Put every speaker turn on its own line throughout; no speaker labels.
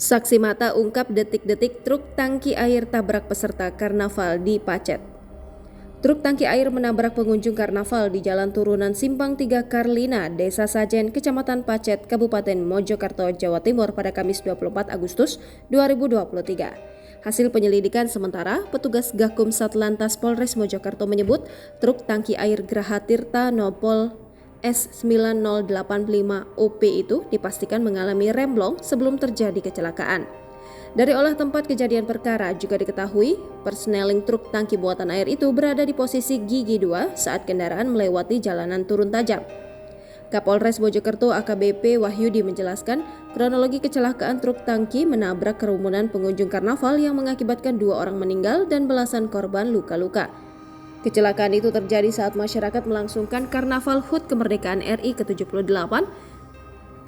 Saksi mata ungkap detik-detik truk tangki air tabrak peserta karnaval di Pacet. Truk tangki air menabrak pengunjung karnaval di Jalan Turunan Simpang 3 Karlina, Desa Sajen, Kecamatan Pacet, Kabupaten Mojokerto, Jawa Timur pada Kamis 24 Agustus 2023. Hasil penyelidikan sementara, petugas Gakum Satlantas Polres Mojokerto menyebut truk tangki air Graha Tirta Nopol S9085OP itu dipastikan mengalami remblong sebelum terjadi kecelakaan. Dari olah tempat kejadian perkara juga diketahui persneling truk tangki buatan air itu berada di posisi gigi 2 saat kendaraan melewati jalanan turun tajam. Kapolres Mojokerto AKBP Wahyudi menjelaskan kronologi kecelakaan truk tangki menabrak kerumunan pengunjung karnaval yang mengakibatkan 2 orang meninggal dan belasan korban luka-luka. Kecelakaan itu terjadi saat masyarakat melangsungkan Karnaval HUT Kemerdekaan RI ke-78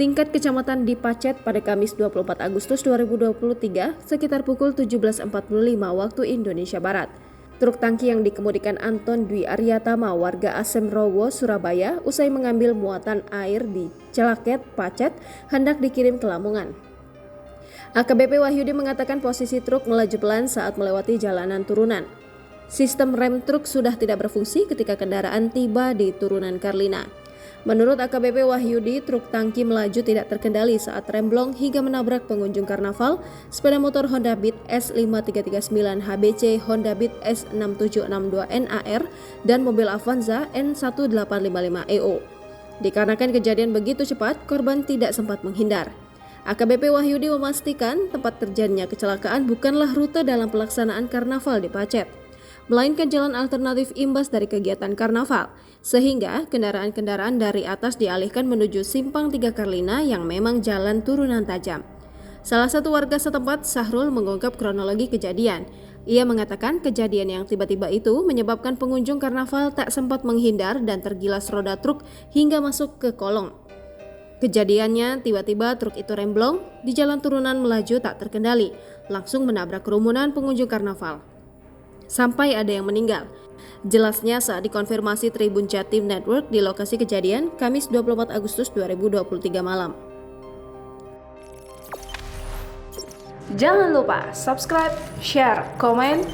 tingkat kecamatan di Pacet pada Kamis 24 Agustus 2023 sekitar pukul 17.45 waktu Indonesia Barat. Truk tangki yang dikemudikan Anton Dwi Aryatama warga Asemrowo, Surabaya usai mengambil muatan air di Celaket, Pacet hendak dikirim ke Lamongan. AKBP Wahyudi mengatakan posisi truk melaju pelan saat melewati jalanan turunan. Sistem rem truk sudah tidak berfungsi ketika kendaraan tiba di turunan Karlina. Menurut AKBP Wahyudi, truk tangki melaju tidak terkendali saat remblong hingga menabrak pengunjung karnaval, sepeda motor Honda Beat S5339 HBC, Honda Beat S6762 NAR, dan mobil Avanza N1855EO. Dikarenakan kejadian begitu cepat, korban tidak sempat menghindar. AKBP Wahyudi memastikan tempat terjadinya kecelakaan bukanlah rute dalam pelaksanaan karnaval di Pacet, melainkan jalan alternatif imbas dari kegiatan karnaval, sehingga kendaraan-kendaraan dari atas dialihkan menuju Simpang 3 Karlina yang memang jalan turunan tajam. Salah satu warga setempat, Sahrul, mengungkap kronologi kejadian. Ia mengatakan kejadian yang tiba-tiba itu menyebabkan pengunjung karnaval tak sempat menghindar dan tergilas roda truk hingga masuk ke kolong. Kejadiannya, tiba-tiba truk itu remblong, di jalan turunan melaju tak terkendali, langsung menabrak kerumunan pengunjung karnaval, sampai ada yang meninggal. Jelasnya saat dikonfirmasi Tribun Jatim Network di lokasi kejadian Kamis 24 Agustus 2023 malam.
Jangan lupa subscribe, share, komen,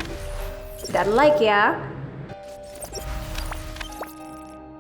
dan like ya.